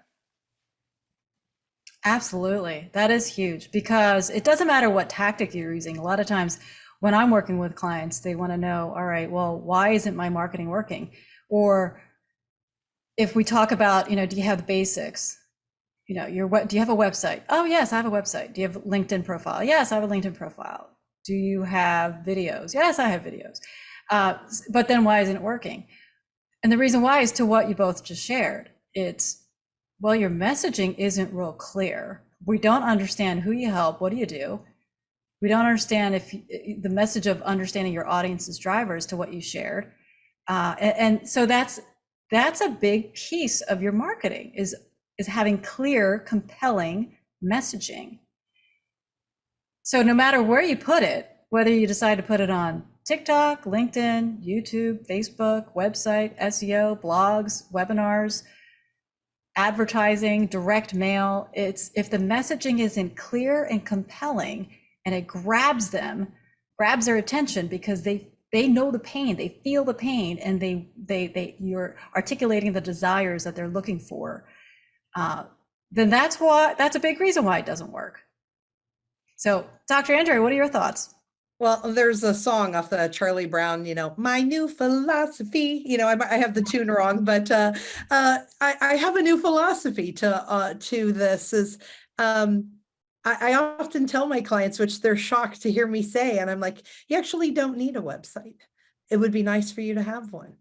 Absolutely. That is huge, because it doesn't matter what tactic you're using. A lot of times when I'm working with clients, they want to know, all right, well, why isn't my marketing working? Or if we talk about, do you have the basics? Do you have a website? Oh, yes, I have a website. Do you have a LinkedIn profile? Yes, I have a LinkedIn profile. Do you have videos? Yes, I have videos. But then why isn't it working? And the reason why is to what you both just shared. It's, well, your messaging isn't real clear. We don't understand who you help. What do you do? We don't understand if the message of understanding your audience's drivers to what you shared. And so that's a big piece of your marketing is having clear, compelling messaging. So no matter where you put it, whether you decide to put it on TikTok, LinkedIn, YouTube, Facebook, website, SEO, blogs, webinars, advertising, direct mail, if the messaging isn't clear and compelling and it grabs their attention because they know the pain, they feel the pain, and you're articulating the desires that they're looking for, then that's a big reason why it doesn't work. So, Dr. Andrea, what are your thoughts? Well, there's a song off the Charlie Brown, my new philosophy. I have the tune wrong, but I have a new philosophy to this. Is I often tell my clients, which they're shocked to hear me say, and I'm like, you actually don't need a website. It would be nice for you to have one,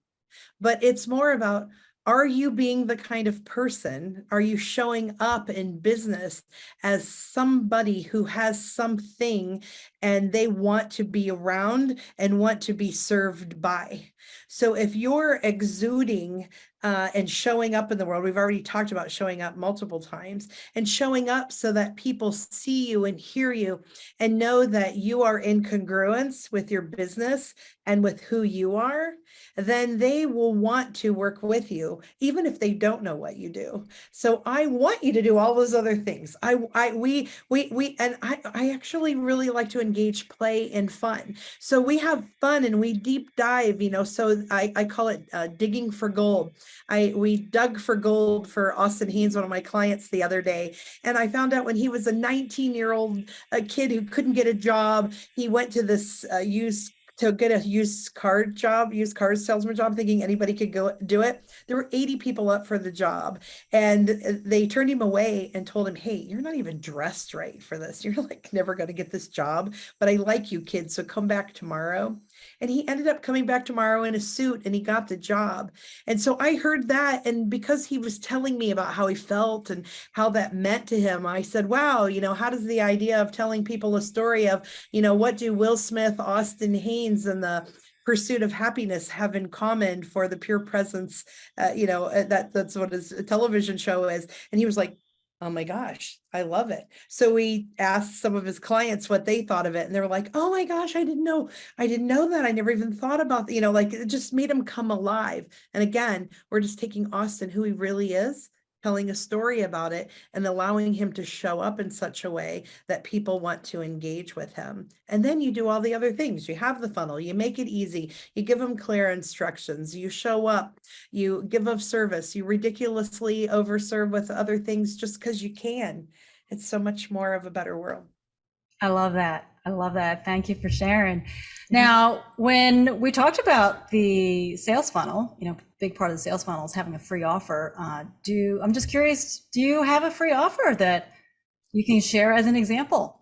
but it's more about Are you being the kind of person, are you showing up in business as somebody who has something and they want to be around and want to be served by? So if you're exuding and showing up in the world, we've already talked about showing up multiple times, and showing up so that people see you and hear you and know that you are in congruence with your business and with who you are, then they will want to work with you, even if they don't know what you do. So I want you to do all those other things. I actually really like to engage play and fun. So we have fun and we deep dive, so I call it digging for gold. We dug for gold for Austin Haynes, one of my clients, the other day. And I found out when he was a 19-year-old kid who couldn't get a job, he went to this to get a used car salesman job, thinking anybody could go do it. There were 80 people up for the job, and they turned him away and told him, hey, you're not even dressed right for this. You're like never going to get this job, but I like you, kid, so come back tomorrow. And he ended up coming back tomorrow in a suit, and he got the job. And so I heard that, and because he was telling me about how he felt and how that meant to him, I said, wow, how does the idea of telling people a story of, what do Will Smith, Austin Haynes, and the pursuit of happiness have in common for the pure presence, that's what his television show is. And he was like, oh my gosh, I love it. So we asked some of his clients what they thought of it, and they were like, oh my gosh, I didn't know that. I never even thought about, like it just made him come alive. And again, we're just taking Austin, who he really is, telling a story about it and allowing him to show up in such a way that people want to engage with him. And then you do all the other things. You have the funnel, you make it easy, you give them clear instructions, you show up, you give of service, you ridiculously overserve with other things just because you can. It's so much more of a better world. I love that. I love that. Thank you for sharing. Now, when we talked about the sales funnel, big part of the sales funnel is having a free offer. I'm just curious, do you have a free offer that you can share as an example?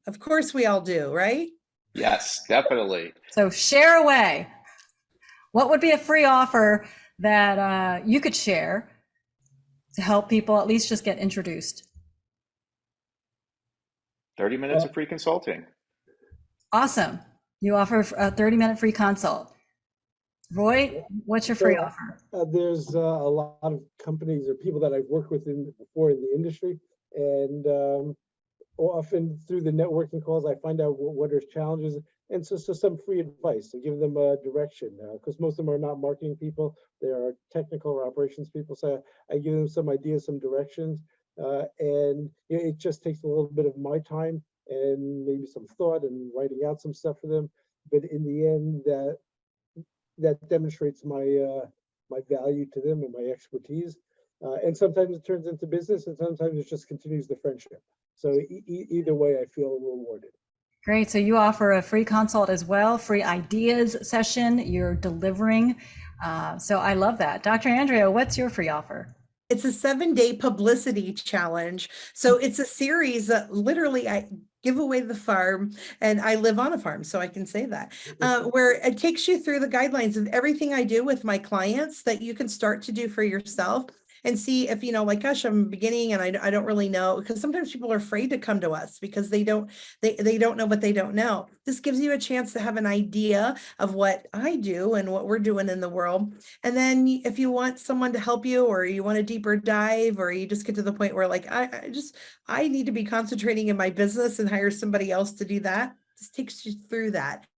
Of course we all do, right? Yes, definitely. So share away. What would be a free offer that you could share to help people at least just get introduced? 30 minutes of free consulting. Awesome. You offer a 30-minute free consult. Roy, what's your free offer? There's a lot of companies or people that I've worked with before in the industry, and often through the networking calls, I find out what are challenges, and so some free advice to give them a direction, because most of them are not marketing people; they are technical or operations people. So I give them some ideas, some directions, and it just takes a little bit of my time and maybe some thought and writing out some stuff for them. But in the end, that demonstrates my value to them and my expertise. And sometimes it turns into business, and sometimes it just continues the friendship. So either way, I feel rewarded. Great. So you offer a free consult as well, free ideas session you're delivering. So I love that. Dr. Andrea, what's your free offer? It's a 7-day publicity challenge. So it's a series that literally I give away the farm, and I live on a farm, so I can say that, where it takes you through the guidelines of everything I do with my clients that you can start to do for yourself and see if, like, gosh, I'm beginning and I don't really know, because sometimes people are afraid to come to us because they don't know what they don't know. This gives you a chance to have an idea of what I do and what we're doing in the world. And then if you want someone to help you, or you want a deeper dive, or you just get to the point where like, I need to be concentrating in my business and hire somebody else to do that, this takes you through that.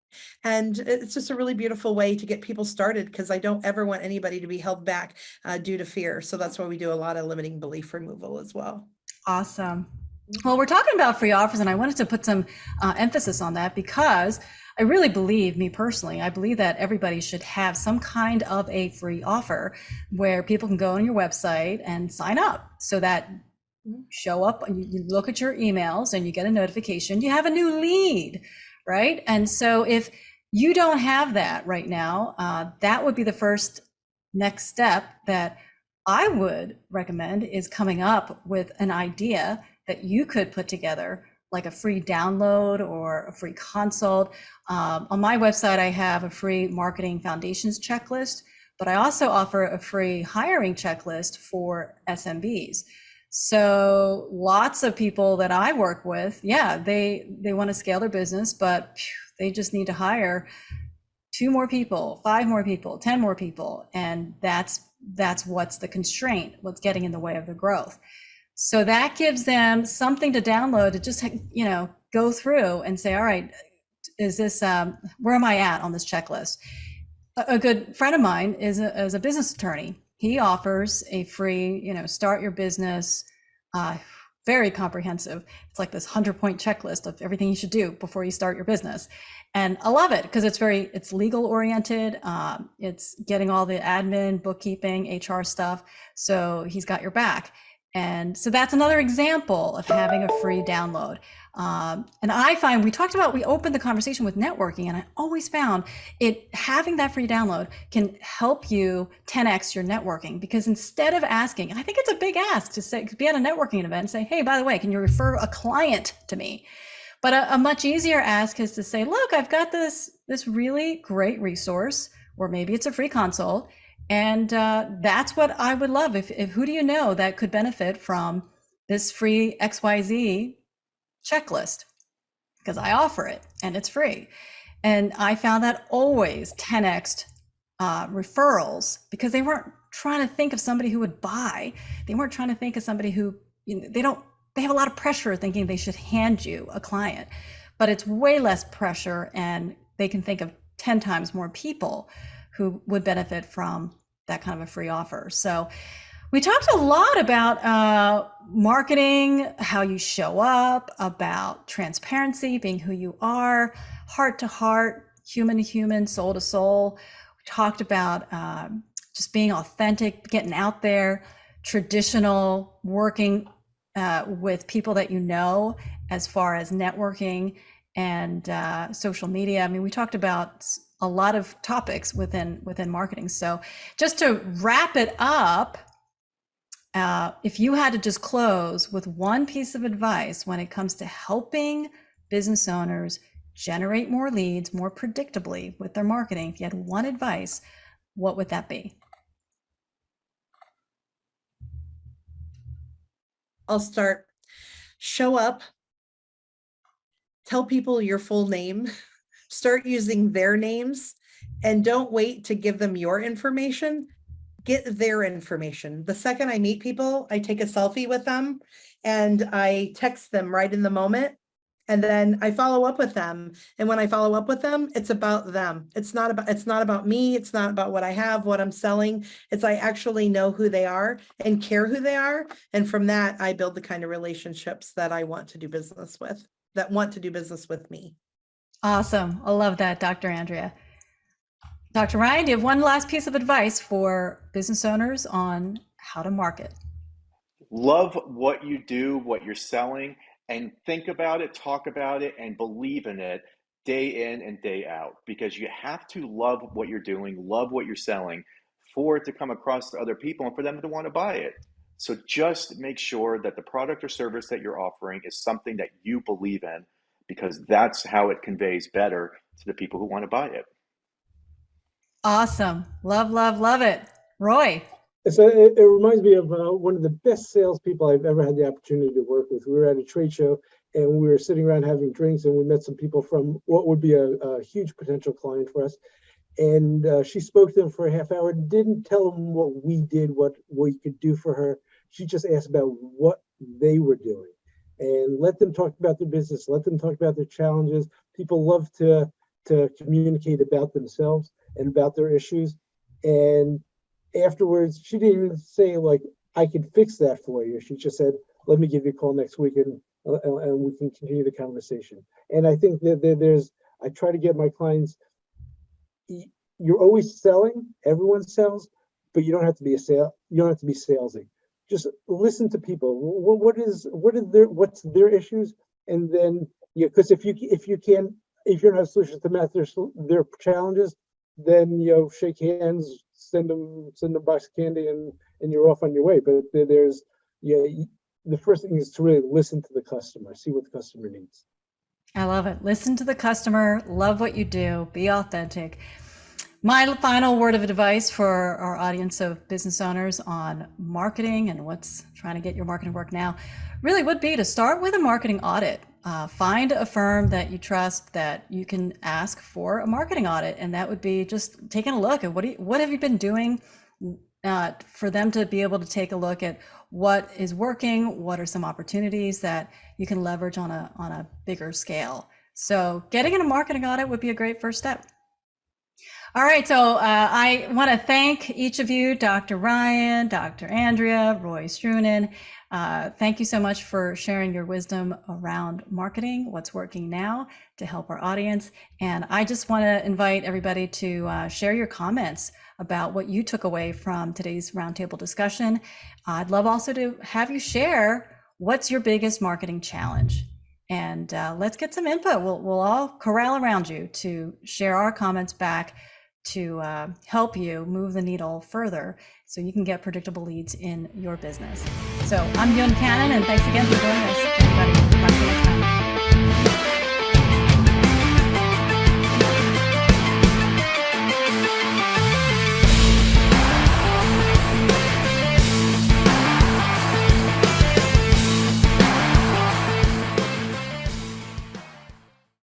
And it's just a really beautiful way to get people started, because I don't ever want anybody to be held back due to fear. So that's why we do a lot of limiting belief removal as well. Awesome. Well, we're talking about free offers, and I wanted to put some emphasis on that, because I really believe, me personally, I believe that everybody should have some kind of a free offer where people can go on your website and sign up, so that show up and you look at your emails and you get a notification, you have a new lead, right? And so if you don't have that right now, that would be the first next step that I would recommend, is coming up with an idea that you could put together, like a free download or a free consult. On my website, I have a free marketing foundations checklist but I also offer a free hiring checklist for SMBs. So lots of people that I work with, yeah, they want to scale their business, but they just need to hire 2 more people, 5 more people, 10 more people. And that's what's the constraint, what's getting in the way of the growth. So that gives them something to download to just, go through and say, all right, is this, where am I at on this checklist? A good friend of mine is a business attorney. He offers a free, start your business, very comprehensive. It's like this 100-point checklist of everything you should do before you start your business. And I love it because it's legal oriented. It's getting all the admin, bookkeeping, HR stuff. So he's got your back. And so that's another example of having a free download. And I find we opened the conversation with networking, and I always found having that free download can help you 10x your networking, because instead of asking, and I think it's a big ask to say, be at a networking event and say, hey, by the way, can you refer a client to me? But a much easier ask is to say, look, I've got this really great resource, or maybe it's a free consult. And that's what I would love. If who do you know that could benefit from this free XYZ checklist? Because I offer it and it's free. And I found that always 10x'd referrals, because they weren't trying to think of somebody who would buy. They weren't trying to think of somebody who, they have a lot of pressure thinking they should hand you a client, but it's way less pressure, and they can think of 10 times more people who would benefit from that kind of a free offer. So we talked a lot about marketing, how you show up, about transparency, being who you are, heart to heart, human to human, soul to soul. We talked about just being authentic, getting out there, traditional, working with people that you know, as far as networking and social media. I mean, we talked about a lot of topics within marketing. So just to wrap it up, if you had to just close with one piece of advice when it comes to helping business owners generate more leads more predictably with their marketing, if you had one advice, what would that be? I'll start. Show up. Tell people your full name. Start using their names, and don't wait to give them your information. Get their information. The second I meet people, I take a selfie with them and I text them right in the moment. And then I follow up with them. And when I follow up with them, it's about them. It's not about me. It's not about what I have, what I'm selling. It's I actually know who they are and care who they are. And from that, I build the kind of relationships that I want to do business with, that want to do business with me. Awesome. I love that, Dr. Andrea. Dr. Ryan, do you have one last piece of advice for business owners on how to market? Love what you do, what you're selling, and think about it, talk about it, and believe in it day in and day out, because you have to love what you're doing, love what you're selling for it to come across to other people and for them to want to buy it. So just make sure that the product or service that you're offering is something that you believe in, because that's how it conveys better to the people who want to buy it. Awesome. Love, love, love it. Roy. So it reminds me of one of the best salespeople I've ever had the opportunity to work with. We were at a trade show and we were sitting around having drinks, and we met some people from what would be a huge potential client for us. And she spoke to them for a half hour, didn't tell them what we did, what we could do for her. She just asked about what they were doing and let them talk about their business, let them talk about their challenges. People love to communicate about themselves and about their issues. And afterwards, she didn't even say, like, I can fix that for you. She just said, let me give you a call next week and we can continue the conversation. And I think that I try to get my clients, you're always selling, everyone sells, but you don't have to be salesy. Just listen to people. What's their issues? And then, because if you don't have solutions to match their challenges, then shake hands, send them a box of candy, and you're off on your way. But the first thing is to really listen to the customer, see what the customer needs. I love it. Listen to the customer, love what you do, be authentic. My final word of advice for our audience of business owners on marketing and what's trying to get your marketing work now really would be to start with a marketing audit. Find a firm that you trust that you can ask for a marketing audit, and that would be just taking a look at what have you been doing, for them to be able to take a look at what is working, what are some opportunities that you can leverage on a bigger scale. So getting in a marketing audit would be a great first step. All right, so I want to thank each of you, Dr. Ryan, Dr. Andrea, Roy Strunin. Thank you so much for sharing your wisdom around marketing, what's working now to help our audience. And I just want to invite everybody to share your comments about what you took away from today's roundtable discussion. I'd love also to have you share what's your biggest marketing challenge. And let's get some input. We'll all corral around you to share our comments back to help you move the needle further so you can get predictable leads in your business. So I'm Yun Cannon, and thanks again for joining us, everybody. Talk to you next time.